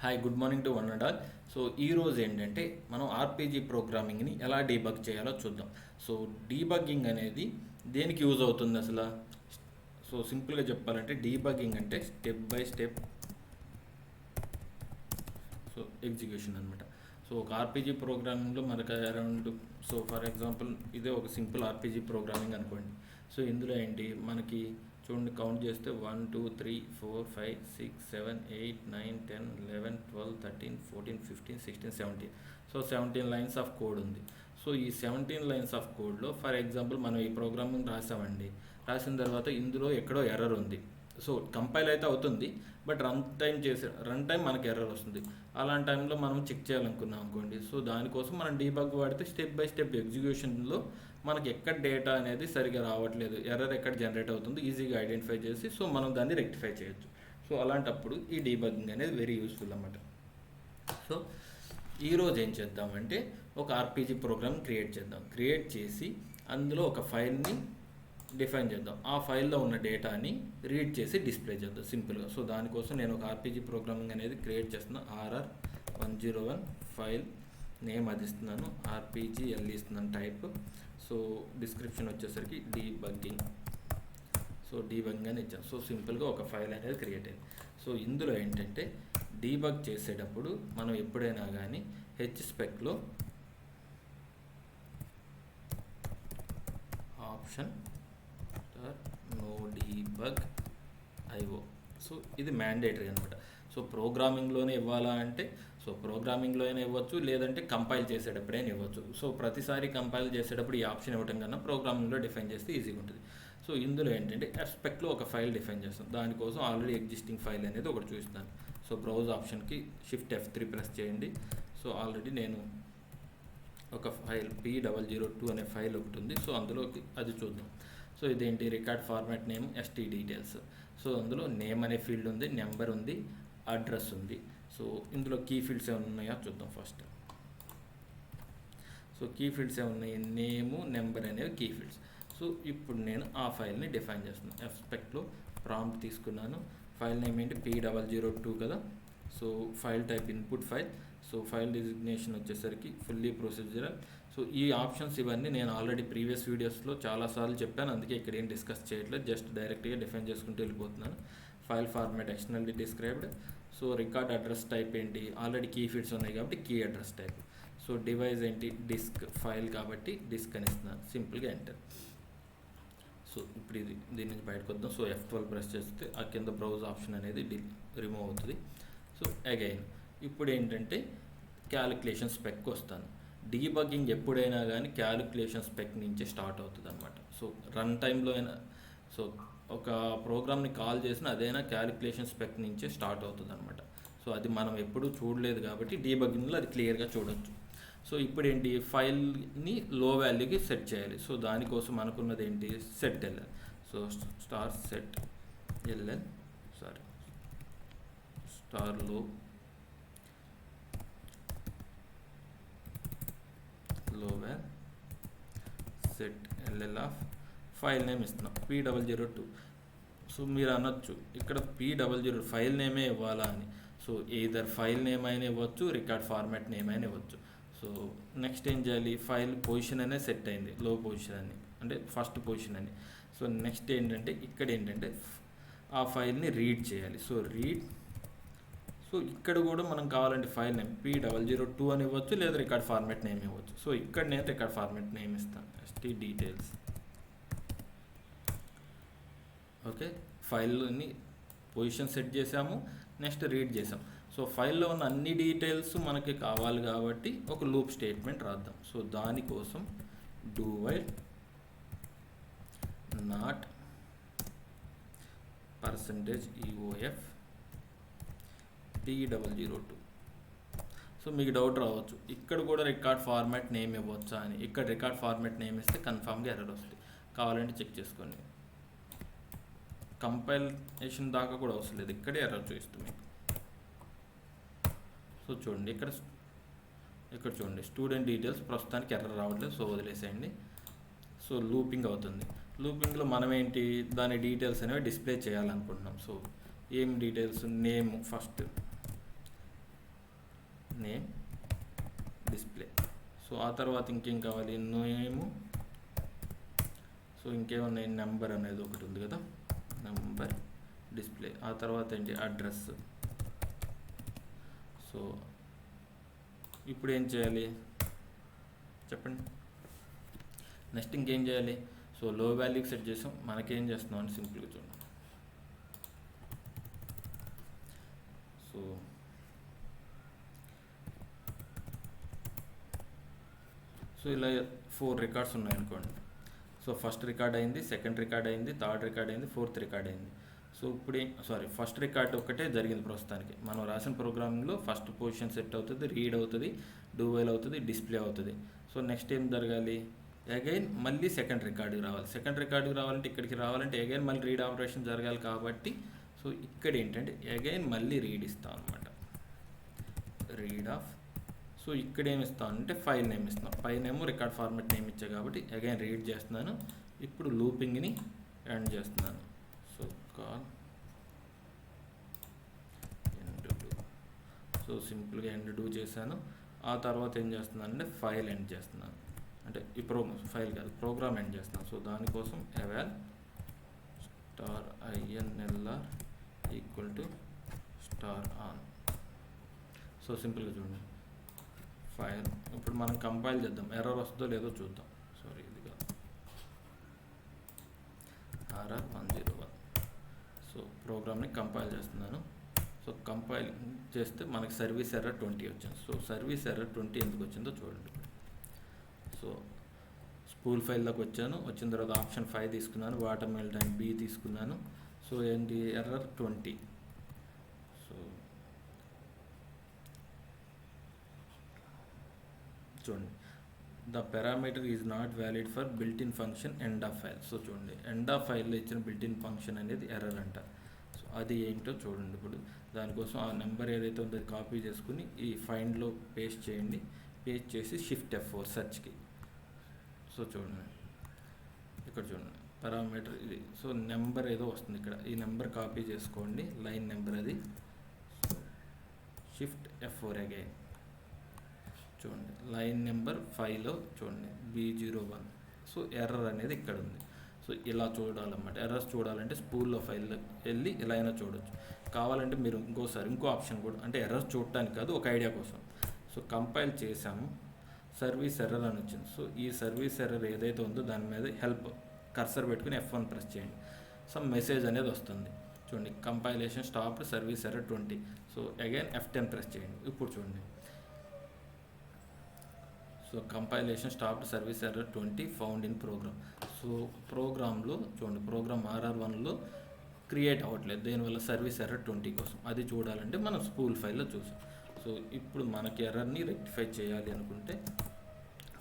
Hi, good morning to one and all. So ఈరోజు ఏంటంటే మనం ఆర్పీజీ ప్రోగ్రామింగ్ని ఎలా డీబగ్ చేయాలో చూద్దాం. సో డీబగ్గింగ్ అనేది దేనికి యూజ్ అవుతుంది అసలు? సో సింపుల్గా చెప్పాలంటే డీబగ్గింగ్ అంటే step by step so execution అనమాట. సో ఒక ఆర్పీజీ ప్రోగ్రామింగ్లో మనకు అరౌండ్ ఫర్ ఎగ్జాంపుల్ ఇదే ఒక సింపుల్ ఆర్పీజీ ప్రోగ్రామింగ్ అనుకోండి. సో ఇందులో ఏంటి మనకి చూడండి, కౌంట్ చేస్తే 1 2 3 4 5 6 7 8 9 10 11 12 13 14 15 16 17. సో 17 లైన్స్ ఆఫ్ కోడ్ ఉంది. సో ఈ 17 లైన్స్ ఆఫ్ కోడ్లో ఫర్ ఎగ్జాంపుల్ మనం ఈ ప్రోగ్రామింగ్ రాసామండి. రాసిన తర్వాత ఇందులో ఎక్కడో ఎర్రర్ ఉంది. సో కంపైల్ అయితే అవుతుంది, బట్ రన్ టైం మనకి ఎర్రర్ వస్తుంది. అలాంటి టైంలో మనం చెక్ చేయాలనుకున్నాం అనుకోండి. సో దానికోసం మనం డీబగ్ వాడితే స్టెప్ బై స్టెప్ ఎగ్జిక్యూషన్లో మనకి ఎక్కడ డేటా అనేది సరిగా రావట్లేదు, ఎర్రర్ ఎక్కడ జనరేట్ అవుతుంది ఈజీగా ఐడెంటిఫై చేసి సో మనం దాన్ని రెక్టిఫై చేయొచ్చు. సో అలాంటప్పుడు ఈ డీబగ్గింగ్ అనేది వెరీ యూస్ఫుల్ అన్నమాట. సో ఈరోజు ఏం చేద్దామంటే ఒక ఆర్పీజీ ప్రోగ్రామ్ క్రియేట్ చేసి అందులో ఒక ఫైల్ని డిఫైన్ చేద్దాం. ఆ ఫైల్లో ఉన్న డేటాని రీడ్ చేసి డిస్ప్లే చేద్దాం సింపుల్గా. సో దానికోసం నేను ఒక ఆర్పీజీ ప్రోగ్రామింగ్ అనేది క్రియేట్ చేస్తున్నాను. RR101 ఫైల్ నేమ్ అది ఇస్తున్నాను, RPGL ఇస్తున్నాను టైప్. సో డిస్క్రిప్షన్ వచ్చేసరికి డీబగ్గింగ్. సో డీబగ్గింగ్ అని ఇచ్చాను. సో సింపుల్గా ఒక ఫైల్ అనేది క్రియేట్ అయింది. సో ఇందులో ఏంటంటే డీబగ్ చేసేటప్పుడు మనం ఎప్పుడైనా కానీ HSpecలో option no debug IO. So ఇది మ్యాండేటరీ అనమాట. సో ప్రోగ్రామింగ్లోనే ఇవ్వాలా అంటే సో ప్రోగ్రామింగ్లో అయినా ఇవ్వచ్చు, లేదంటే కంపైల్ చేసేటప్పుడైనా ఇవ్వచ్చు. సో ప్రతిసారి కంపైల్ చేసేటప్పుడు ఈ ఆప్షన్ ఇవ్వటం కన్నా ప్రోగ్రామింగ్లో డిఫైన్ చేస్తే ఈజీగా ఉంటుంది. సో ఇందులో ఏంటంటే ఎస్పెక్ట్లో ఒక ఫైల్ డిఫైన్ చేస్తాం. దానికోసం ఆల్రెడీ ఎగ్జిస్టింగ్ ఫైల్ అనేది ఒకటి చూస్తాను. సో బ్రౌజ్ ఆప్షన్కి Shift F3 ప్రెస్ చేయండి. సో ఆల్రెడీ నేను ఒక ఫైల్ P002 అనే ఫైల్ ఒకటి ఉంది. సో అందులోకి అది చూద్దాం. సో ఇదేంటి record format name ST details. So అందులో నేమ్ అనే ఫీల్డ్ ఉంది, నెంబర్ ఉంది, అడ్రస్ ఉంది. సో ఇందులో కీ ఫీల్డ్స్ ఏమైనా ఉన్నాయో చూద్దాం ఫస్ట్. సో కీ ఫీల్డ్స్ ఏమున్నాయి, నేము నెంబర్ అనేవి కీ ఫీల్డ్స్. సో ఇప్పుడు నేను ఆ ఫైల్ని డిఫైన్ చేస్తున్నాను. ఎస్పెక్ట్లో ప్రాంప్ట్ తీసుకున్నాను. ఫైల్ నేమ్ ఏంటి P002 కదా. So file type input file. So file designation వచ్చేసరికి ఫుల్లీ ప్రొసీజరల్. సో ఈ ఆప్షన్స్ ఇవన్నీ నేను ఆల్రెడీ ప్రీవియస్ వీడియోస్లో చాలాసార్లు చెప్పాను, అందుకే ఇక్కడ ఏం డిస్కస్ చేయట్లేదు, జస్ట్ డైరెక్ట్గా డిఫైన్ చేసుకుంటూ వెళ్ళిపోతున్నాను. File format externally described. So record address type ఏంటి, ఆల్రెడీ కీ ఫీల్డ్స్ ఉన్నాయి కాబట్టి key address type. So device ఏంటి డిస్క్ ఫైల్ కాబట్టి డిస్క్ అని ఇస్తున్నాను, సింపుల్గా ఎంటర్. సో ఇప్పుడు దీని నుంచి బయటకు వద్దాం. సో F12 ప్రెస్ చేస్తే ఆ కింద బ్రౌజ్ ఆప్షన్ అనేది రిమూవ్ అవుతుంది. సో అగైన్ ఇప్పుడు ఏంటంటే క్యాలిక్యులేషన్ స్పెక్ వస్తాను. డీబగ్గింగ్ ఎప్పుడైనా కానీ క్యాలిక్యులేషన్ స్పెక్ నుంచే స్టార్ట్ అవుతుంది అనమాట. సో రన్ టైంలో అయినా సో ఒక ప్రోగ్రామ్ని కాల్ చేసిన అదైనా క్యాలిక్యులేషన్ స్పెక్ నుంచే స్టార్ట్ అవుతుంది అనమాట. సో అది మనం ఎప్పుడూ చూడలేదు కాబట్టి డీబగ్గింగ్లో అది క్లియర్గా చూడొచ్చు. సో ఇప్పుడు ఏంటి ఫైల్ని లో వాల్యూకి సెట్ చేయాలి. సో దానికోసం అనుకున్నది ఏంటి set LL. So set LL star లో వాల్ set LL of file name ఇస్తున్నాం P002. సో మీరు అనొచ్చు ఇక్కడ P002 ఫైల్ నేమే ఇవ్వాలా అని. సో ఎయిదర్ ఫైల్ నేమ్ అయినా ఇవ్వచ్చు, రికార్డ్ ఫార్మాట్ నేమ్ అయినా ఇవ్వచ్చు. సో నెక్స్ట్ ఏం చేయాలి, ఫైల్ పొజిషన్ అనే సెట్ అయింది, లో పొజిషన్ అని అంటే ఫస్ట్ పొజిషన్ అని. సో నెక్స్ట్ ఏంటంటే ఇక్కడ ఏంటంటే ఆ ఫైల్ని రీడ్ చేయాలి. సో సో ఇక్కడ కూడా మనం కావాలంటే ఫైల్ నేమ్ P002 అని ఇవ్వచ్చు, లేదా రికార్డ్ ఫార్మాట్ నేమ్ ఇవ్వచ్చు. సో ఇక్కడ నేను రికార్డ్ ఫార్మాట్ నేమ్ ఇస్తాను, ST డీటెయిల్స్. ఓకే, ఫైల్ని పొజిషన్ సెట్ చేసాము, నెక్స్ట్ రీడ్ చేసాం. సో ఫైల్లో ఉన్న అన్ని డీటెయిల్స్ మనకి కావాలి కాబట్టి ఒక లూప్ స్టేట్మెంట్ రాద్దాం. సో దానికోసం do while not %EOF P002. So మీకు డౌట్ రావచ్చు ఇక్కడ కూడా రికార్డ్ ఫార్మాట్ నేమ్ ఇవ్వచ్చా అని. ఇక్కడ రికార్డ్ ఫార్మాట్ నేమ్ ఇస్తే కన్ఫామ్గా ఎర్రర్ వస్తుంది, కావాలంటే చెక్ చేసుకోండి. కంపైలేషన్ దాకా కూడా అవసరం లేదు, ఇక్కడే ఎర్రర్ చూపిస్తుంది మీకు. సో చూడండి ఇక్కడ చూడండి స్టూడెంట్ డీటెయిల్స్ ప్రస్తుతానికి ఎర్రర్ రావట్లేదు, సో వదిలేసేయండి. సో లూపింగ్ అవుతుంది. లూపింగ్లో మనం ఏంటి దాని డీటెయిల్స్ అనేవి డిస్ప్లే చేయాలనుకుంటున్నాం. సో ఏం details, name first name display. So ఆ తర్వాత ఇంకేం కావాలి, నేము, సో ఇంకేమున్నాయి, నెంబర్ అనేది ఒకటి ఉంది కదా, నెంబర్ డిస్ప్లే. ఆ తర్వాత ఏంటి, అడ్రస్. సో ఇప్పుడు ఏం చేయాలి చెప్పండి, నెక్స్ట్ ఇంకేం చేయాలి. సో లో వాల్యూకి సెట్ చేసాం, మనకేం చేస్తున్నాం అని సింపుల్గా చూడండి. సో ఇలా 4 రికార్డ్స్ ఉన్నాయనుకోండి. సో ఫస్ట్ రికార్డ్ అయింది, సెకండ్ రికార్డ్ అయింది, థర్డ్ రికార్డ్ అయింది, ఫోర్త్ రికార్డ్ అయింది. సో ఇప్పుడు ఫస్ట్ రికార్డ్ ఒకటే జరిగింది ప్రస్తుతానికి. మనం రాసిన ప్రోగ్రామింగ్లో ఫస్ట్ పొజిషన్ సెట్ అవుతుంది, రీడ్ అవుతుంది, డూ వైల్ అవుతుంది, డిస్ప్లే అవుతుంది. సో నెక్స్ట్ ఏం జరగాలి, అగైన్ మళ్ళీ సెకండ్ రికార్డుకి రావాలి. సెకండ్ రికార్డుకి రావాలంటే ఇక్కడికి రావాలంటే అగైన్ మళ్ళీ రీడ్ ఆపరేషన్ జరగాలి కాబట్టి సో ఇక్కడ ఏంటంటే అగైన్ మళ్ళీ రీడ్ ఇస్తాం అనమాట, రీడ్ ఆఫ్. సో ఇక్కడ ఏమి ఇస్తాం అంటే ఫైల్ నేమ్ ఇస్తాం, file name record format name ఇచ్చా కాబట్టి అగైన్ రీడ్ చేస్తున్నాను. ఇప్పుడు లూపింగ్ని ఎండ్ చేస్తున్నాను. So call end do. So సింపుల్గా ఎండ్ డూ చేశాను. ఆ తర్వాత ఏం చేస్తున్నాను అంటే ఫైల్ ఎండ్ చేస్తున్నాను, అంటే ఈ ఫైల్ కాదు ప్రోగ్రామ్ ఎండ్ చేస్తున్నాను. సో దానికోసం eval $inlr equal to $on. So సింపుల్గా చూడండి ఫైల్. ఇప్పుడు మనం కంపైల్ చేద్దాం, ఎర్రర్ వస్తుందో లేదో చూద్దాం. సారీ ఇది కాదు, RR101. సో ప్రోగ్రామ్ని కంపైల్ చేస్తున్నాను. సో కంపైల్ చేస్తే మనకి సర్వీస్ ఎర్రర్ 20 వచ్చింది. సో సర్వీస్ ఎర్రర్ 20 ఎందుకు వచ్చిందో చూడండి. సో స్పూల్ ఫైల్లోకి వచ్చాను, వచ్చిన తర్వాత ఆప్షన్ 5 తీసుకున్నాను, వాటర్ మెల్ టైం B తీసుకున్నాను. సో ఏంటి ఎర్రర్ 20. సో చూడండి, the parameter is not valid for built in function end of file. So చూడండి ఎండ్ ఆఫ్ ఫైల్లో ఇచ్చిన బిల్ట్ ఇన్ ఫంక్షన్ అనేది ఎర్రర్ అంట. సో అది ఏంటో చూడండి. ఇప్పుడు దానికోసం ఆ నెంబర్ ఏదైతే ఉందో అది కాపీ చేసుకుని ఈ ఫైండ్లో పేస్ట్ చేయండి. పేస్ట్ చేసి Shift F4 సెర్చ్కి. సో చూడండి ఇక్కడ చూడండి పారామీటర్ ఇది. సో నెంబర్ ఏదో వస్తుంది ఇక్కడ, ఈ నెంబర్ కాపీ చేసుకోండి, లైన్ నెంబర్ అది. Shift F4 అగైన్ చూడండి లైన్ నెంబర్ 5లో చూడండి B01. సో ఎర్రర్ అనేది ఇక్కడ ఉంది. సో ఇలా చూడాలన్నమాట. ఎర్రర్స్ చూడాలంటే స్పూల్లో ఫైల్లో వెళ్ళి ఇలా అయినా చూడొచ్చు. కావాలంటే మీరు ఇంకో ఆప్షన్ కూడా, అంటే ఎర్రర్స్ చూడటానికి కాదు, ఒక ఐడియా కోసం. సో కంపైల్ చేసాము, సర్వీస్ ఎర్రర్ అని వచ్చింది. సో ఈ సర్వీస్ ఎర్రర్ ఏదైతే ఉందో దాని మీద హెల్ప్ కర్సర్ పెట్టుకుని F1 ప్రెస్ చేయండి. సమ్ మెసేజ్ అనేది వస్తుంది చూడండి, compilation stopped service error 20. So again F10 press చేయండి. ఇప్పుడు చూడండి, so compilation stopped service error 20 found in program. So ప్రోగ్రాంలో చూడండి, ప్రోగ్రామ్ RR1లో క్రియేట్ అవ్వట్లేదు, దీనివల్ల సర్వీస్ ఎర్రర్ 20 కోసం. అది చూడాలంటే మనం స్పూల్ ఫైల్లో చూసాం. సో ఇప్పుడు మనకి ఎర్రర్ని రెక్టిఫై చేయాలి అనుకుంటే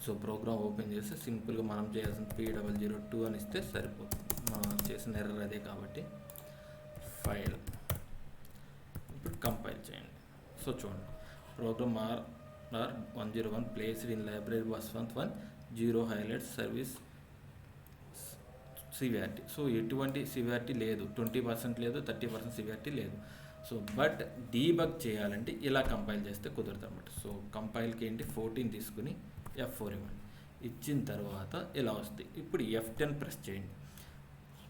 సో ప్రోగ్రామ్ ఓపెన్ చేసి సింపుల్గా మనం చేయాల్సిన P002 అని ఇస్తే సరిపోతుంది. మనం చేసిన ఎర్రర్ అదే కాబట్టి ఫైల్ ఇప్పుడు కంపైల్ చేయండి. సో చూడండి program RR101 placed in library bus 1 0 highlights service severity. So ఎటువంటి సివియారిటీ లేదు, 20% లేదు, 30% సివియారిటీ లేదు. సో బట్ డీబగ్ చేయాలంటే ఇలా కంపైల్ చేస్తే కుదరదు అనమాట. సో కంపైల్కి ఏంటి 14 తీసుకుని F4 ఇవ్వండి, ఇచ్చిన తర్వాత ఇలా వస్తుంది. ఇప్పుడు F10 ప్రెస్ చేయండి.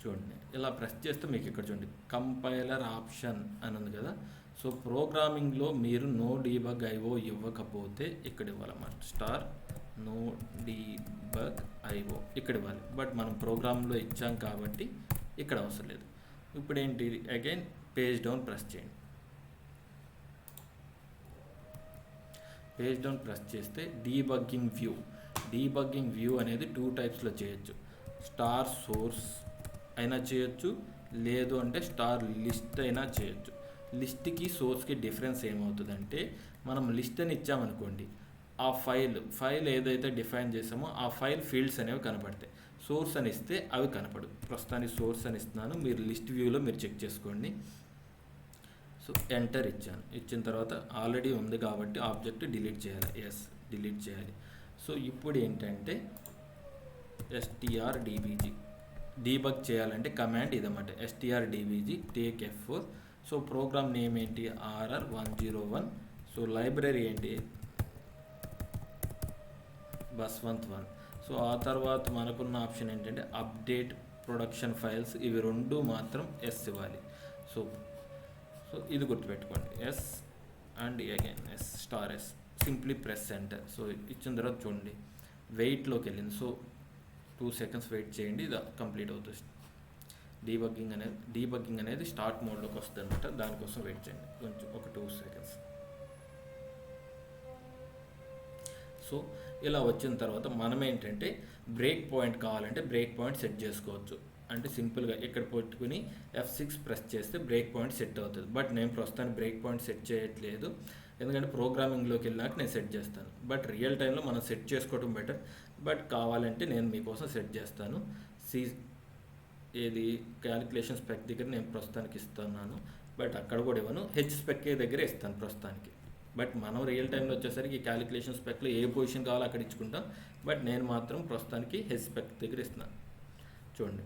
చూడండి ఇలా ప్రెస్ చేస్తే మీకు ఇక్కడ చూడండి కంపైలర్ ఆప్షన్ అని ఉంది కదా. సో ప్రోగ్రామింగ్లో మీరు నో డీబగ్ IO ఇవ్వకపోతే ఇక్కడ ఇవ్వాలన్నమాట, నో డీబగ్ IO ఇక్కడ ఇవ్వాలి. బట్ మనం ప్రోగ్రాంలో ఇచ్చాం కాబట్టి ఇక్కడ అవసరం లేదు. ఇప్పుడు ఏంటి అగైన్ పేజ్ డౌన్ ప్రెస్ చేయండి. పేజ్ డౌన్ ప్రెస్ చేస్తే డీబగ్గింగ్ వ్యూ అనేది 2 టైప్స్లో చేయొచ్చు. స్టార్ సోర్స్ అయినా చేయొచ్చు, లేదు అంటే స్టార్ లిస్ట్ అయినా చేయొచ్చు. లిస్ట్కి సోర్స్కి డిఫరెన్స్ ఏమవుతుందంటే, మనం లిస్ట్ అని ఇచ్చామనుకోండి, ఆ ఫైల్ ఏదైతే డిఫైన్ చేసామో ఆ ఫైల్ ఫీల్డ్స్ అనేవి కనపడతాయి. సోర్స్ అని ఇస్తే అవి కనపడవు. ప్రస్తుతానికి సోర్స్ అని ఇస్తున్నాను, మీరు లిస్ట్ వ్యూలో మీరు చెక్ చేసుకోండి. సో ఎంటర్ ఇచ్చాను, ఇచ్చిన తర్వాత ఆల్రెడీ ఉంది కాబట్టి ఆబ్జెక్ట్ డిలీట్ చేయాలి. డిలీట్ చేయాలి. సో ఇప్పుడు ఏంటంటే strdbg డీబగ్ చేయాలంటే కమాండ్ ఇదన్నమాట, strdbg take F4. So program name ఏంటి RR101. సో లైబ్రరీ ఏంటి, బస్వంత్ 1. సో ఆ తర్వాత మనకున్న ఆప్షన్ ఏంటంటే అప్డేట్ ప్రొడక్షన్ ఫైల్స్, ఇవి రెండు మాత్రం ఎస్ ఇవ్వాలి. సో సో ఇది గుర్తుపెట్టుకోండి, S and again S star S, simply press enter. So ఇచ్చిన తర్వాత చూడండి వెయిట్లోకి వెళ్ళింది. సో 2 seconds వెయిట్ చేయండి, ఇది కంప్లీట్ అవుతుంది. డీబగ్గింగ్ అనేది స్టార్ట్ మోడ్లోకి వస్తుంది అనమాట, దానికోసం వెయిట్ చేయండి కొంచెం ఒక 2 seconds. సో ఇలా వచ్చిన తర్వాత మనం ఏంటంటే బ్రేక్ పాయింట్ కావాలంటే బ్రేక్ పాయింట్ సెట్ చేసుకోవచ్చు. అంటే సింపుల్గా ఇక్కడ పెట్టుకుని F6 ప్రెస్ చేస్తే బ్రేక్ పాయింట్ సెట్ అవుతుంది. బట్ నేను ప్రస్తుతానికి బ్రేక్ పాయింట్ సెట్ చేయట్లేదు, ఎందుకంటే ప్రోగ్రామింగ్లోకి వెళ్ళాక నేను సెట్ చేస్తాను. బట్ రియల్ టైంలో మనం సెట్ చేసుకోవడం బెటర్. బట్ కావాలంటే నేను మీకోసం సెట్ చేస్తాను. ఏది క్యాలిక్యులేషన్ స్పెక్ దగ్గర నేను ప్రస్తుతానికి ఇస్తున్నాను, బట్ అక్కడ కూడా ఇవ్వను, స్పెక్ దగ్గర ఇస్తాను ప్రస్తుతానికి. బట్ మనం రియల్ టైంలో వచ్చేసరికి క్యాలిక్యులేషన్ స్పెక్లో ఏ పొజిషన్ కావాలో అక్కడ ఇచ్చుకుంటాం. బట్ నేను మాత్రం ప్రస్తుతానికి స్పెక్ దగ్గర ఇస్తున్నాను. చూడండి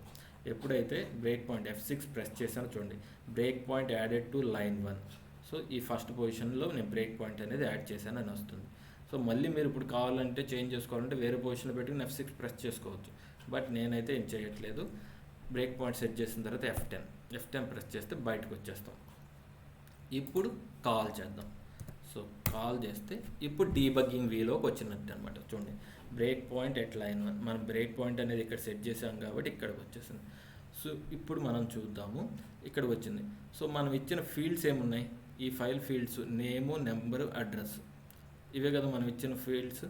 ఎప్పుడైతే బ్రేక్ పాయింట్ F6 ప్రెస్ చేశానో చూడండి, break point added to line 1. So ఈ ఫస్ట్ పొజిషన్లో నేను బ్రేక్ పాయింట్ అనేది యాడ్ చేశాను అని వస్తుంది. సో మళ్ళీ మీరు ఇప్పుడు కావాలంటే చేంజ్ చేసుకోవాలంటే వేరే పొజిషన్లో పెట్టుకుని F6 ప్రెస్ చేసుకోవచ్చు. బట్ నేనైతే ఏం చేయట్లేదు, బ్రేక్ పాయింట్ సెట్ చేసిన తర్వాత F10 ప్రెస్ చేస్తే బయటకు వచ్చేస్తాం. ఇప్పుడు కాల్ చేద్దాం. సో కాల్ చేస్తే ఇప్పుడు డీబగ్గింగ్ వీలోకి వచ్చినట్టు అనమాట. చూడండి బ్రేక్ పాయింట్ ఎట్ లైన్ 1, మనం బ్రేక్ పాయింట్ అనేది ఇక్కడ సెట్ చేసాం కాబట్టి ఇక్కడికి వచ్చేసింది. సో ఇప్పుడు మనం చూద్దాము, ఇక్కడికి వచ్చింది. సో మనం ఇచ్చిన ఫీల్డ్స్ ఏమున్నాయి, ఈ ఫైల్ ఫీల్డ్స్ నేము, నెంబరు, అడ్రస్, ఇవే కదా మనం ఇచ్చిన ఫీల్డ్స్.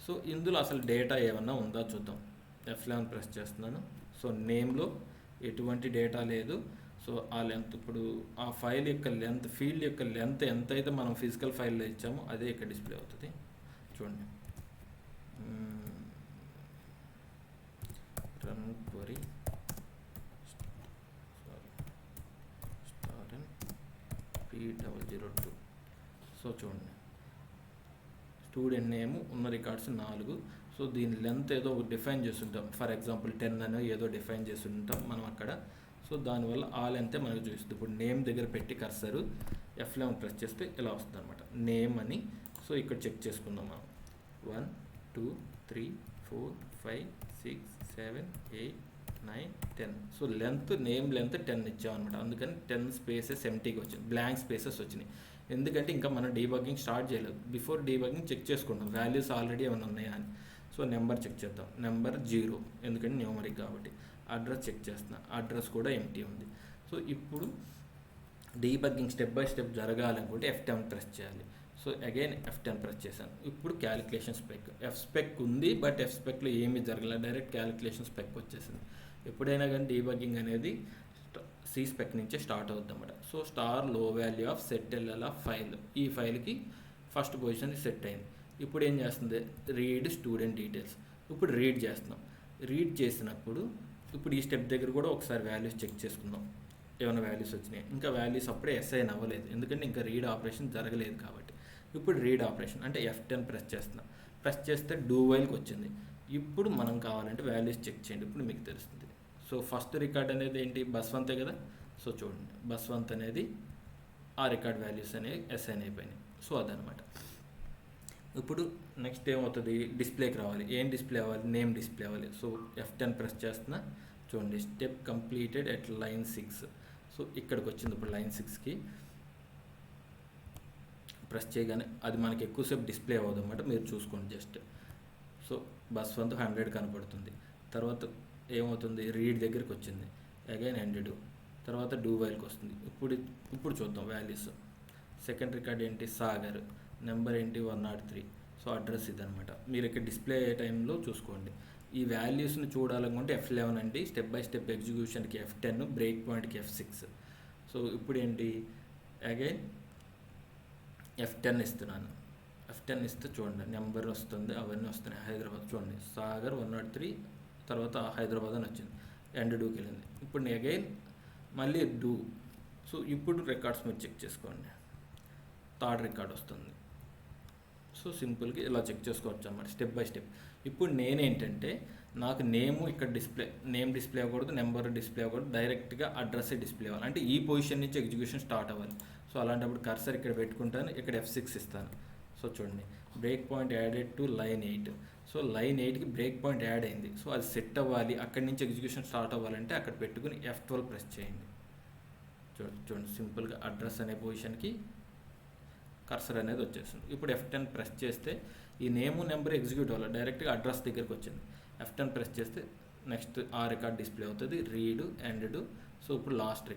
సో ఇందులో అసలు డేటా ఏమన్నా ఉందా చూద్దాం. F11 ప్రెస్ చేస్తున్నాను. సో నేమ్లో ఎటువంటి డేటా లేదు. సో ఆ లెంత్, ఇప్పుడు ఆ ఫైల్ యొక్క లెంత్, ఫీల్డ్ యొక్క లెంత్ ఎంత అయితే మనం ఫిజికల్ ఫైల్లో ఇచ్చామో అదే ఇక్కడ డిస్ప్లే అవుతుంది. చూడండి రన్ క్వరీ P002. సో చూడండి స్టూడెంట్ నేమ్ ఉన్న రికార్డ్స్ 4. సో దీని లెంత్ ఏదో డిఫైన్ చేస్తుంటాం, ఫర్ ఎగ్జాంపుల్ 10 అని ఏదో డిఫైన్ చేస్తుంటాం మనం అక్కడ. సో దానివల్ల ఆ లెంతే మనకు చూస్తుంది. ఇప్పుడు నేమ్ దగ్గర పెట్టి కర్సరు F11 ప్రెస్ చేస్తే ఇలా వస్తుంది అనమాట నేమ్ అని. సో ఇక్కడ చెక్ చేసుకుందాం మనం 1 2 3 4 5 6 7 8 9 10. So length, name length 10 ఇచ్చామన్నమాట. అందుకని 10 స్పేసెస్ ఎంటీగా వచ్చింది, బ్లాంక్ స్పేసెస్ వచ్చినాయి. ఎందుకంటే ఇంకా మనం డీబగ్గింగ్ స్టార్ట్ చేయలేదు. బిఫోర్ డీబగ్గింగ్ చెక్ చేసుకుంటాం వాల్యూస్ ఆల్రెడీ ఏమైనా ఉన్నాయా అని. సో నెంబర్ చెక్ చేద్దాం, నెంబర్ 0 ఎందుకంటే న్యూమరిక్ కాబట్టి. అడ్రస్ చెక్ చేస్తున్నా, అడ్రస్ కూడా ఎంటీ ఉంది. సో ఇప్పుడు డీబగ్గింగ్ స్టెప్ బై స్టెప్ జరగాలనుకుంటే F10 ప్రెస్ చేయాలి. సో అగైన్ F10 ప్రెస్ చేశాను. ఇప్పుడు క్యాలిక్యులేషన్ స్పెక్, స్పెక్ ఉంది బట్ స్పెక్లో ఏమీ జరగలేదు, డైరెక్ట్ క్యాలిక్యులేషన్ స్పెక్ వచ్చేసింది. ఎప్పుడైనా కానీ డీబగ్గింగ్ అనేది స్పెక్ నుంచే స్టార్ట్ అవుతుంది అన్నమాట. So star low value of set LL of file, ఈ ఫైల్కి ఫస్ట్ పొజిషన్ సెట్ అయింది. ఇప్పుడు ఏం చేస్తుంది, రీడ్ స్టూడెంట్ డీటెయిల్స్. ఇప్పుడు రీడ్ చేస్తున్నాం. రీడ్ చేసినప్పుడు ఇప్పుడు ఈ స్టెప్ దగ్గర కూడా ఒకసారి వాల్యూస్ చెక్ చేసుకుందాం, ఏమైనా వాల్యూస్ వచ్చినాయి. ఇంకా వాల్యూస్ అప్పుడే అసైన్ అవ్వలేదు, ఎందుకంటే ఇంకా రీడ్ ఆపరేషన్ జరగలేదు కాబట్టి. ఇప్పుడు రీడ్ ఆపరేషన్ అంటే F10 ప్రెస్ చేస్తున్నా, ప్రెస్ చేస్తే డూ వైల్కి వచ్చింది. ఇప్పుడు మనం కావాలంటే వాల్యూస్ చెక్ చేయండి, ఇప్పుడు మీకు తెలుస్తుంది. సో ఫస్ట్ రికార్డ్ అనేది ఏంటి, బస్వంతే కదా. సో చూడండి బస్వంత్ అనేది ఆ రికార్డ్ వాల్యూస్ అనేవి అసైన్ అయిపోయినాయి. సో అదనమాట. ఇప్పుడు నెక్స్ట్ ఏమవుతుంది, డిస్ప్లేకి రావాలి. ఏం డిస్ప్లే అవ్వాలి, నేమ్ డిస్ప్లే అవ్వాలి. సో F10 ప్రెస్ చేస్తున్నా, చూడండి step completed at line 6. So ఇక్కడికి వచ్చింది. ఇప్పుడు లైన్ 6కి ప్రెస్ చేయగానే అది మనకి ఎక్కువసేపు డిస్ప్లే అవ్వదు అన్నమాట, మీరు చూసుకోండి జస్ట్. సో బస్వంత్ 100 కనపడుతుంది. తర్వాత ఏమవుతుంది, రీడ్ దగ్గరికి వచ్చింది, అగైన్ 100, తర్వాత డూ వైల్కి వస్తుంది. ఇప్పుడు చూద్దాం వాల్యూస్. సెకండ్ రికార్డ్ ఏంటి, సాగర్, నెంబర్ ఏంటి 103. సో అడ్రస్ ఇదనమాట. మీరు ఇక్కడ డిస్ప్లే అయ్యే టైంలో చూసుకోండి. ఈ వాల్యూస్ని చూడాలనుకుంటే F11 అండి, స్టెప్ బై స్టెప్ ఎగ్జిక్యూషన్కి F10, break point F6. So ఇప్పుడు ఏంటి, అగైన్ F10 ఇస్తున్నాను. F10 ఇస్తే చూడండి నెంబర్ వస్తుంది, అవన్నీ వస్తున్నాయి. హైదరాబాద్ చూడండి, సాగర్ 103, తర్వాత హైదరాబాద్ అని వచ్చింది, ఎండ్ డూకి వెళ్ళింది. ఇప్పుడు నేను అగైన్ మళ్ళీ డూ. సో ఇప్పుడు రికార్డ్స్ మీరు చెక్ చేసుకోండి, థర్డ్ రికార్డ్ వస్తుంది. సో సింపుల్గా ఇలా చెక్ చేసుకోవచ్చు అన్నమాట స్టెప్ బై స్టెప్. ఇప్పుడు నేనేంటంటే నాకు నేమ్ ఇక్కడ నేమ్ డిస్ప్లే అవ్వకూడదు, నెంబర్ డిస్ప్లే అవ్వకూడదు, డైరెక్ట్గా అడ్రస్సే డిస్ప్లే అవ్వాలి. అంటే ఈ పొజిషన్ నుంచి ఎగ్జిక్యూషన్ స్టార్ట్ అవ్వాలి. సో అలాంటప్పుడు కర్సర్ ఇక్కడ పెట్టుకుంటాను, ఇక్కడ F6 ఇస్తాను. సో చూడండి, break point added to line 8. So line 8కి బ్రేక్ పాయింట్ యాడ్ అయింది. సో అది సెట్ అవ్వాలి, అక్కడి నుంచి ఎగ్జిక్యూషన్ స్టార్ట్ అవ్వాలంటే అక్కడ పెట్టుకుని F12 ప్రెస్ చేయండి. చూడండి సింపుల్గా అడ్రస్ అనే పొజిషన్కి కర్సర్ అనేది వచ్చేస్తుంది. ఇప్పుడు F10 ప్రెస్ చేస్తే ఈ నేము నెంబర్ ఎగ్జిక్యూట్ అవ్వాలి, డైరెక్ట్గా అడ్రస్ దగ్గరికి వచ్చింది. F10 ప్రెస్ చేస్తే నెక్స్ట్ ఆ రికార్డ్ డిస్ప్లే అవుతుంది, రీడ్ ఎండ్. సో ఇప్పుడు లాస్ట్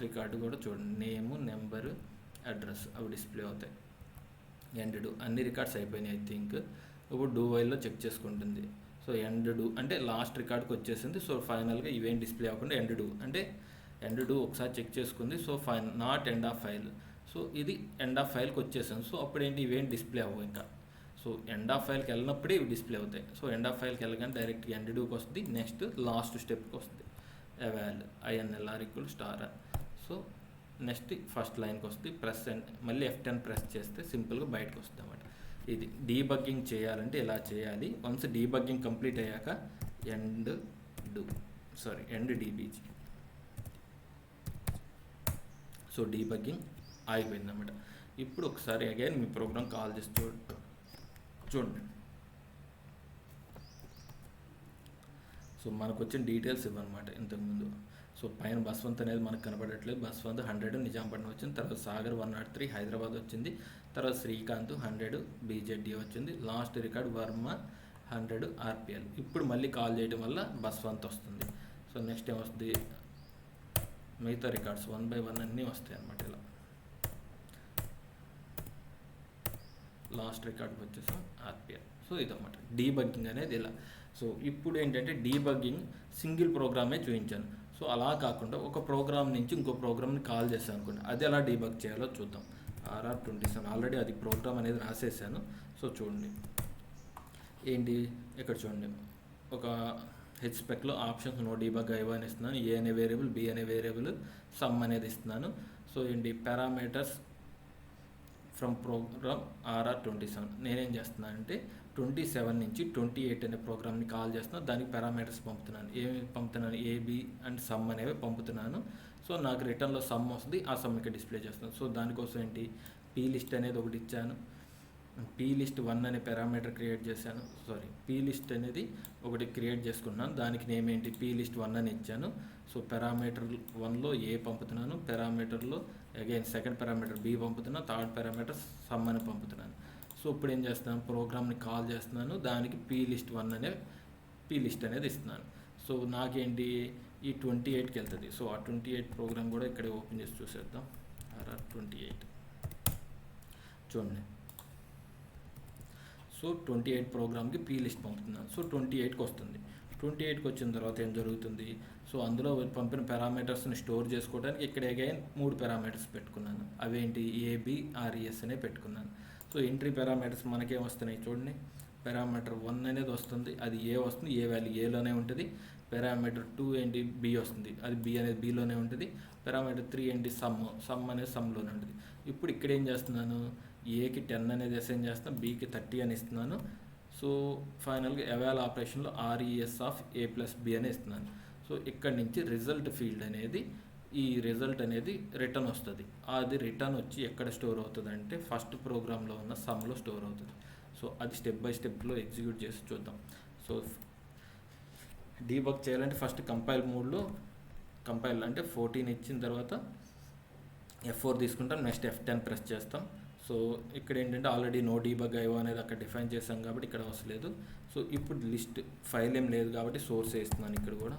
రికార్డు కూడా చూడండి, నేము నెంబరు అడ్రస్ అవి డిస్ప్లే అవుతాయి. ఎండ్ అన్ని రికార్డ్స్ అయిపోయినాయి ఐ థింక్. ఇప్పుడు డూ వైల్లో చెక్ చేసుకుంటుంది. సో ఎండ్ అంటే లాస్ట్ రికార్డ్కి వచ్చేసింది. సో ఫైనల్గా ఇవేం డిస్ప్లే అవ్వకుండా ఎండ్ ఒకసారి చెక్ చేసుకుంది. So not end of file. So ఇది ఎండ్ ఆఫ్ ఫైల్కి వచ్చేసాను. సో అప్పుడు ఏంటి, ఇవేం డిస్ప్లే అవ్వవు ఇంకా. సో ఎండ్ ఆఫ్ ఫైల్కి వెళ్ళినప్పుడే ఇవి డిస్ప్లే అవుతాయి. సో ఎండ్ ఆఫ్ ఫైల్కి వెళ్ళగానే డైరెక్ట్గా ఎండ్ డూకి వస్తుంది. నెక్స్ట్ లాస్ట్ స్టెప్కి వస్తుంది, ఎవాల్ INLR =. సో నెక్స్ట్ ఫస్ట్ లైన్కి వస్తుంది, ప్రెస్ మళ్ళీ F10 ప్రెస్ చేస్తే సింపుల్గా బయటకు వస్తుంది అన్నమాట. ఇది డీబగ్గింగ్ చేయాలంటే ఇలా చేయాలి. వన్స్ డీబగ్గింగ్ కంప్లీట్ అయ్యాక ఎండ్ DBG. సో డీబగ్గింగ్ ఆగిపోయింది అన్నమాట. ఇప్పుడు ఒకసారి అగైన్ మీ ప్రోగ్రామ్ కాల్ చేసి చూడండి. సో మనకు వచ్చిన డీటెయిల్స్ ఇవ్వనమాట ఇంతకుముందు. సో పైన బస్వంత్ అనేది మనకు కనబడట్లేదు. బస్వంత్ 100 నిజాంపట్నం వచ్చింది. తర్వాత సాగర్ 103 హైదరాబాద్ వచ్చింది. తర్వాత శ్రీకాంత్ 100 BZD వచ్చింది. Last record Varma 100 RPL. ఇప్పుడు మళ్ళీ కాల్ చేయడం వల్ల బస్వంత్ వస్తుంది. సో నెక్స్ట్ ఏమొస్తుంది, మిగతా రికార్డ్స్ 1 by 1 అన్నీ వస్తాయి అన్నమాట. ఇలా లాస్ట్ రికార్డ్కి వచ్చేసాం RPL. సో ఇదన్నమాట డీబగ్గింగ్ అనేది ఇలా. సో ఇప్పుడు ఏంటంటే డీబగ్గింగ్ సింగిల్ ప్రోగ్రామే చూపించాను. సో అలా కాకుండా ఒక ప్రోగ్రామ్ నుంచి ఇంకో ప్రోగ్రామ్ని కాల్ చేశాను అనుకోండి, అది ఎలా డీబగ్ చేయాలో చూద్దాం. RR27 ఆల్రెడీ అది ప్రోగ్రామ్ అనేది రాసేసాను. సో చూడండి ఏంటి ఇక్కడ చూడండి, ఒక హెచ్స్పెక్లో ఆప్షన్స్ నో డీబగ్ ఐవో అని ఇస్తున్నాను. A అనే వేరియబుల్, B అనే వేరియబుల్, సమ్ అనేది ఇస్తున్నాను. సో ఏంటి పారామీటర్స్ ఫ్రమ్ ప్రోగ్రామ్ RR27. నేనేం చేస్తున్నానంటే 27 నుంచి 28 అనే ప్రోగ్రామ్ని కాల్ చేస్తున్నాను. దానికి పారామీటర్స్ పంపుతున్నాను. ఏమి పంపుతున్నాను, AB అండ్ సమ్ అనేవి పంపుతున్నాను. సో నాకు రిటర్న్లో సమ్ వస్తుంది, ఆ సమ్ ఇక్కడ డిస్ప్లే చేస్తున్నాను. సో దానికోసం ఏంటి, plist అనేది ఒకటి ఇచ్చాను. plist1 అనే పారామీటర్ క్రియేట్ చేశాను. plist అనేది ఒకటి క్రియేట్ చేసుకున్నాను. దానికి నేమ్ ఏంటి, plist1 అని ఇచ్చాను. సో పారామీటర్ 1లో A పంపుతున్నాను, పారామీటర్లో అగైన్ సెకండ్ పారామీటర్ B పంపుతున్నాను, థర్డ్ పారామీటర్ సమ్ అని పంపుతున్నాను. సో ఇప్పుడు ఏం చేస్తున్నాను, ప్రోగ్రామ్ని కాల్ చేస్తున్నాను, దానికి plist1 అనే plist అనేది ఇస్తున్నాను. సో నాకేంటి ఈ 28కి వెళ్తుంది. సో ఆ 28 ప్రోగ్రామ్ కూడా ఇక్కడ ఓపెన్ చేసి చూసేద్దాం. RR28 చూడండి. సో 28 ప్రోగ్రామ్కి plist పంపుతున్నాను. సో 28కి వస్తుంది. 28కి వచ్చిన తర్వాత ఏం జరుగుతుంది, సో అందులో పంపిన పారామీటర్స్ని స్టోర్ చేసుకోవడానికి ఇక్కడ అగైన్ 3 పారామీటర్స్ పెట్టుకున్నాను. అవేంటి, AB RES అనే పెట్టుకున్నాను. సో ఎంట్రీ పారామీటర్స్ మనకేం వస్తున్నాయి చూడండి, పారామీటర్ 1 అనేది వస్తుంది, అది A వస్తుంది, A వాల్యూ Aలోనే ఉంటుంది. పారామీటర్ 2 ఏంటి, B వస్తుంది, అది B అనేది Bలోనే ఉంటుంది. పారామీటర్ 3 ఏంటి, సమ్ అనేది సమ్లోనే ఉంటుంది. ఇప్పుడు ఇక్కడ ఏం చేస్తున్నాను, Aకి 10 అనేది అసైన్ చేస్తాను, Bకి 30 అని ఇస్తున్నాను. సో ఫైనల్గా ఎవాల్ ఆపరేషన్లో RES ఆఫ్ A + B అని ఇస్తున్నాను. సో ఇక్కడ నుంచి రిజల్ట్ ఫీల్డ్ అనేది, ఈ రిజల్ట్ అనేది రిటర్న్ వస్తుంది. అది రిటర్న్ వచ్చి ఎక్కడ స్టోర్ అవుతుంది అంటే ఫస్ట్ ప్రోగ్రాంలో ఉన్న సమ్లో స్టోర్ అవుతుంది. సో అది స్టెప్ బై స్టెప్లో ఎగ్జిక్యూట్ చేసి చూద్దాం. సో డీబగ్ చేయాలంటే ఫస్ట్ కంపైల్ మోడ్లో, కంపైల్ అంటే 14 ఇచ్చిన తర్వాత F4 తీసుకుంటాం, నెక్స్ట్ F10 ప్రెస్ చేస్తాం. సో ఇక్కడ ఏంటంటే ఆల్రెడీ నో డీబగ్ ఐవో అనేది అక్కడ డిఫైన్ చేసాం కాబట్టి ఇక్కడ వస్తలేదు. సో ఇప్పుడు లిస్ట్ ఫైల్ ఏం లేదు కాబట్టి సోర్స్ వేస్తున్నాను. ఇక్కడ కూడా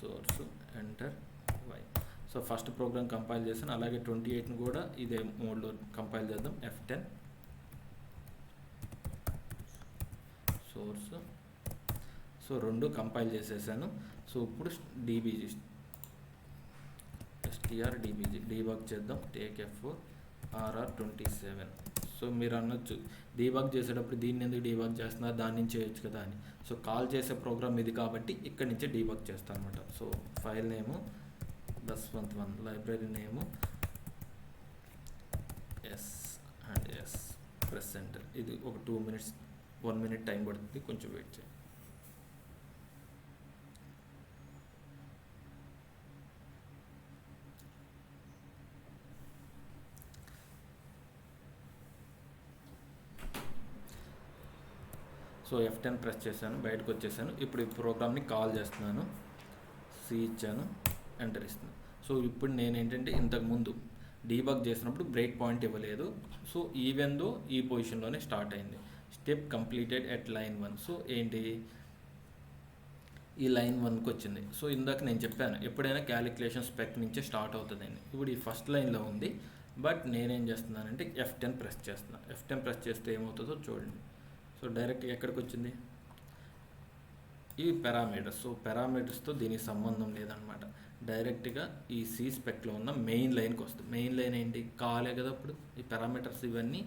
source enter y. So first program compile చేశాను. అలాగే 28ని కూడా ఇదే మోడ్లో కంపైల్ చేద్దాం. F10 source. సో 2 కంపైల్ చేసేసాను. సో ఇప్పుడు DBG strdbg డీబగ్ చేద్దాం. Take F4 RR27. సో మీరు అనొచ్చు, డీబగ్ చేసేటప్పుడు దీన్ని ఎందుకు డీబగ్ చేస్తున్నారు, దాని నుంచి చేయొచ్చు కదా అని. సో కాల్ చేసే ప్రోగ్రామ్ ఇది కాబట్టి ఇక్కడి నుంచే డీబగ్ చేస్తాను అనమాట. సో ఫైల్ నేము బస్వంత్1, లైబ్రరీ నేము S ప్రెస్ ఎంటర్. ఇది ఒక 2 minutes 1 minute టైం పడుతుంది, కొంచెం వెయిట్ చేయండి. సో F10 ప్రెస్ చేశాను, బయటకు వచ్చేసాను. ఇప్పుడు ఈ ప్రోగ్రామ్ని కాల్ చేస్తున్నాను, సి ఇచ్చాను, ఎంటర్ ఇస్తున్నాను. సో ఇప్పుడు నేను ఏంటంటే ఇంతకుముందు డీబగ్ చేసినప్పుడు బ్రేక్ పాయింట్ ఇవ్వలేదు. సో ఈవెన్ దో ఈ పొజిషన్లోనే స్టార్ట్ అయింది. Step completed at line 1. So ఏంటి, ఈ లైన్ 1కి వచ్చింది. సో ఇందాక నేను చెప్పాను ఎప్పుడైనా క్యాలిక్యులేషన్ స్పెక్ నుంచే స్టార్ట్ అవుతుందండి. ఇప్పుడు ఈ ఫస్ట్ లైన్లో ఉంది, బట్ నేనేం చేస్తున్నానంటే F10 ప్రెస్ చేస్తున్నాను. F10 ప్రెస్ చేస్తే ఏమవుతుందో చూడండి. సో డైరెక్ట్గా ఎక్కడికి వచ్చింది, ఇవి పారామీటర్స్. సో పారామీటర్స్తో దీనికి సంబంధం లేదనమాట. డైరెక్ట్గా ఈ సి స్పెక్లో ఉన్న మెయిన్ లైన్కి వస్తుంది. మెయిన్ లైన్ ఏంటి, కాలే కదా. ఇప్పుడు ఈ పారామీటర్స్ ఇవన్నీ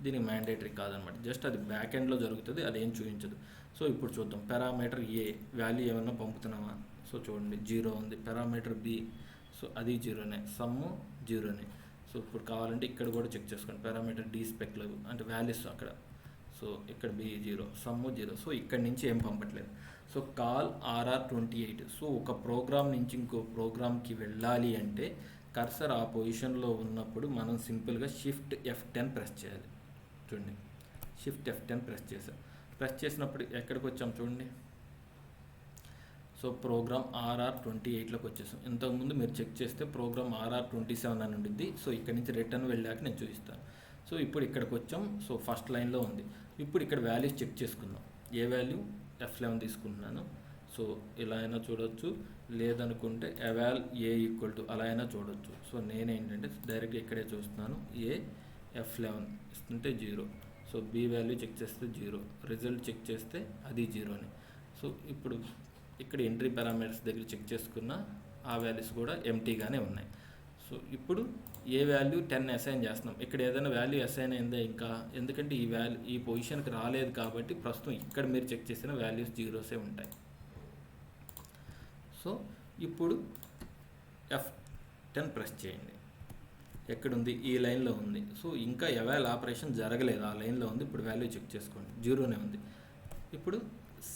దీనికి మ్యాండేటరీ కాదనమాట, జస్ట్ అది బ్యాక్ ఎండ్లో జరుగుతుంది, అదేం చూపించదు. సో ఇప్పుడు చూద్దాం, పారామీటర్ ఏ వాల్యూ ఏమన్నా పంపుతున్నామా. సో చూడండి 0 ఉంది. పారామీటర్ బి, సో అది 0నే, సమ్ము 0నే. సో ఇప్పుడు కావాలంటే ఇక్కడ కూడా చెక్ చేసుకోండి, పారామీటర్ డి స్పెక్లో అంటే వాల్యూస్ అక్కడ. సో ఇక్కడ బి 0, సమ్ము 0. సో ఇక్కడ నుంచి ఏం పంపట్లేదు. So call RR28. సో ఒక ప్రోగ్రామ్ నుంచి ఇంకో ప్రోగ్రామ్కి వెళ్ళాలి అంటే కర్సర్ ఆ పొజిషన్లో ఉన్నప్పుడు మనం సింపుల్గా షిఫ్ట్ F10 ప్రెస్ చేయాలి. చూడండి, షిఫ్ట్ F10 ప్రెస్ చేసాం. ప్రెస్ చేసినప్పుడు ఎక్కడికి వచ్చాం చూడండి. సో ప్రోగ్రామ్ RR28లోకి వచ్చేసాం. ఇంతకుముందు మీరు చెక్ చేస్తే ప్రోగ్రామ్ RR27 అని ఉండింది. సో ఇక్కడ నుంచి రిటర్న్ వెళ్ళాక నేను చూపిస్తాను. సో ఇప్పుడు ఇక్కడికి వచ్చాం. సో ఫస్ట్ లైన్లో ఉంది. ఇప్పుడు ఇక్కడ వాల్యూస్ చెక్ చేసుకుందాం. ఏ వాల్యూ, F11 తీసుకుంటున్నాను. సో ఇలా అయినా చూడొచ్చు, లేదనుకుంటే ఎవాల్ ఏ ఈక్వల్ టు అలా అయినా చూడొచ్చు. సో నేనేంటంటే డైరెక్ట్గా ఇక్కడే చూస్తున్నాను. ఏ F11 ఇస్తుంటే 0. సో బి వాల్యూ చెక్ చేస్తే 0, రిజల్ట్ చెక్ చేస్తే అది 0ని. సో ఇప్పుడు ఇక్కడ ఎంట్రీ పారామీటర్స్ దగ్గర చెక్ చేసుకున్న ఆ వాల్యూస్ కూడా ఎంటీగానే ఉన్నాయి. సో ఇప్పుడు ఏ వాల్యూ 10 అసైన్ చేస్తున్నాం. ఇక్కడ ఏదైనా వాల్యూ అసైన్ అయిందా ఇంకా, ఎందుకంటే ఈ పొజిషన్కి రాలేదు కాబట్టి ప్రస్తుతం ఇక్కడ మీరు చెక్ చేసిన వాల్యూస్ 0సే ఉంటాయి. సో ఇప్పుడు F10 ప్రెస్ చేయండి. ఎక్కడుంది, ఈ లైన్లో ఉంది. సో ఇంకా ఎవాల్ ఆపరేషన్ జరగలేదు, ఆ లైన్లో ఉంది. ఇప్పుడు వాల్యూ చెక్ చేసుకోండి, 0నే ఉంది. ఇప్పుడు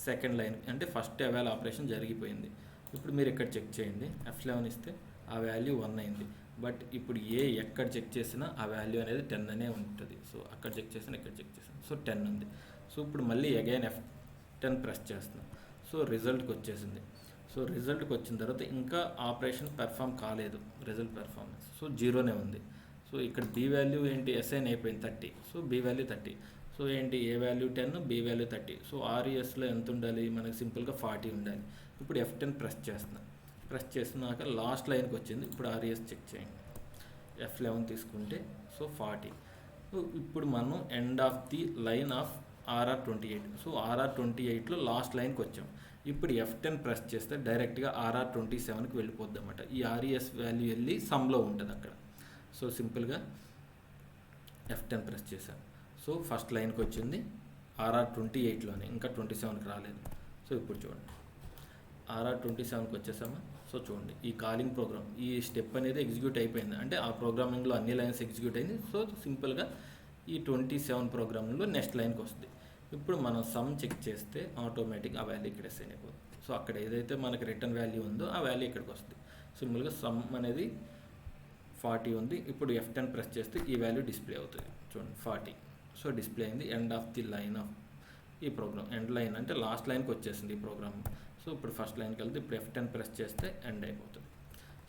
సెకండ్ లైన్ అంటే ఫస్ట్ ఎవాల్ ఆపరేషన్ జరిగిపోయింది. ఇప్పుడు మీరు ఇక్కడ చెక్ చేయండి, F11 ఇస్తే ఆ వాల్యూ 1 అయింది. బట్ ఇప్పుడు ఎక్కడ చెక్ చేసినా ఆ వాల్యూ అనేది 10 అనే ఉంటుంది. సో అక్కడ చెక్ చేసినా ఇక్కడ చెక్ చేసినా సో 10 ఉంది. సో ఇప్పుడు మళ్ళీ అగైన్ F10 ప్రెస్ చేస్తున్నాం. సో రిజల్ట్కి వచ్చేసింది. సో రిజల్ట్కి వచ్చిన తర్వాత ఇంకా ఆపరేషన్ పెర్ఫామ్ కాలేదు, రిజల్ట్ పెర్ఫార్మెన్స్. సో 0నే ఉంది. సో ఇక్కడ బి వాల్యూ ఏంటి, అసైన్ అయిపోయింది 30. So B value 30. సో ఏంటి, ఏ వాల్యూ 10, బి వాల్యూ 30. సో ఆర్ఈఎస్లో ఎంత ఉండాలి మనకి, సింపుల్గా 40 ఉండాలి. ఇప్పుడు F10 ప్రెస్ చేస్తున్నాం. ప్రెస్ చేసినాక లాస్ట్ లైన్కి వచ్చింది. ఇప్పుడు ఆర్ఈఎస్ చెక్ చేయండి. F11 తీసుకుంటే సో 40. సో ఇప్పుడు మనం end of the line of RR28. So RR28లో లాస్ట్ లైన్కి వచ్చాం. ఇప్పుడు F10 ప్రెస్ చేస్తే డైరెక్ట్గా RR27కి వెళ్ళిపోద్ది అన్నమాట. ఈ ఆర్ఈఎస్ వాల్యూ వెళ్ళి సమ్లో ఉంటుంది అక్కడ. సో సింపుల్గా F10 ప్రెస్ చేశాను. సో ఫస్ట్ లైన్కి వచ్చింది RR28లోనే, ఇంకా 27కి రాలేదు. సో ఇప్పుడు చూడండి RR27కి వచ్చేసామా. సో చూడండి ఈ కాలింగ్ ప్రోగ్రామ్, ఈ స్టెప్ అనేది ఎగ్జిక్యూట్ అయిపోయింది. అంటే ఆ ప్రోగ్రామింగ్లో అన్ని లైన్స్ ఎగ్జిక్యూట్ అయింది. సో సింపుల్గా ఈ 27 ప్రోగ్రామింగ్లో నెక్స్ట్ లైన్కి వస్తుంది. ఇప్పుడు మనం సమ్ చెక్ చేస్తే ఆటోమేటిక్ ఆ వాల్యూ ఇక్కడ అసైన్ అయిపోతుంది. సో అక్కడ ఏదైతే మనకి రిటర్న్ వాల్యూ ఉందో ఆ వాల్యూ ఇక్కడికి వస్తుంది. సింపుల్గా సమ్ అనేది 40 ఉంది. ఇప్పుడు F10 ప్రెస్ చేస్తే ఈ వాల్యూ డిస్ప్లే అవుతుంది. చూడండి 40. సో డిస్ప్లే అయింది. End of the line of ఈ ప్రోగ్రామ్. ఎండ్ లైన్ అంటే లాస్ట్ లైన్కి వచ్చేసింది ఈ ప్రోగ్రామ్. సో ఇప్పుడు ఫస్ట్ లైన్కి వెళ్తే ఇప్పుడు F10 ప్రెస్ చేస్తే ఎండ్ అయిపోతుంది.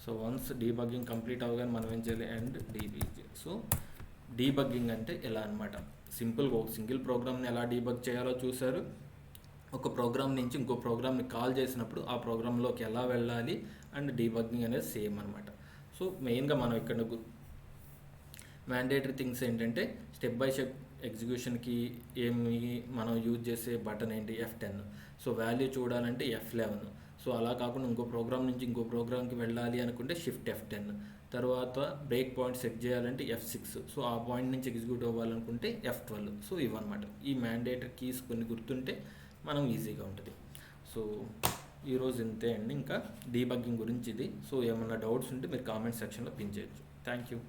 సో వన్స్ డీబగ్గింగ్ కంప్లీట్ అవగానే మనం ఏం చేయాలి, ఎండ్ డీబగ్. సో డీబగ్గింగ్ అంటే ఎలా అనమాట, సింపుల్గా ఒక సింగిల్ ప్రోగ్రామ్ని ఎలా డీబగ్ చేయాలో చూసారు. ఒక ప్రోగ్రామ్ నుంచి ఇంకో ప్రోగ్రామ్ని కాల్ చేసినప్పుడు ఆ ప్రోగ్రాంలోకి ఎలా వెళ్ళాలి అండ్ డీబగ్గింగ్ అనేది సేమ్ అనమాట. సో మెయిన్గా మనం ఇక్కడ మ్యాండేటరీ థింగ్స్ ఏంటంటే స్టెప్ బై స్టెప్ ఎగ్జిక్యూషన్కి ఏమి మనం యూజ్ చేసే బటన్ ఏంటి, F10. సో వాల్యూ చూడాలంటే F11. సో అలా కాకుండా ఇంకో ప్రోగ్రామ్ నుంచి ఇంకో ప్రోగ్రామ్కి వెళ్ళాలి అనుకుంటే షిఫ్ట్ F10. తర్వాత బ్రేక్ పాయింట్ సెట్ చేయాలంటే F6. సో ఆ పాయింట్ నుంచి ఎగ్జిక్యూట్ అవ్వాలనుకుంటే F12. సో ఇవన్నమాట ఈ మ్యాండేటరీ కీస్ కొన్ని గుర్తుంటే మనం ఈజీగా ఉంటుంది. సో ఈరోజు ఇంతే అండి, ఇంకా డీబగ్గింగ్ గురించి ఇది. సో ఏమన్నా డౌట్స్ ఉంటే మీరు కామెంట్ సెక్షన్లో పిన్ చేయొచ్చు. Thank you.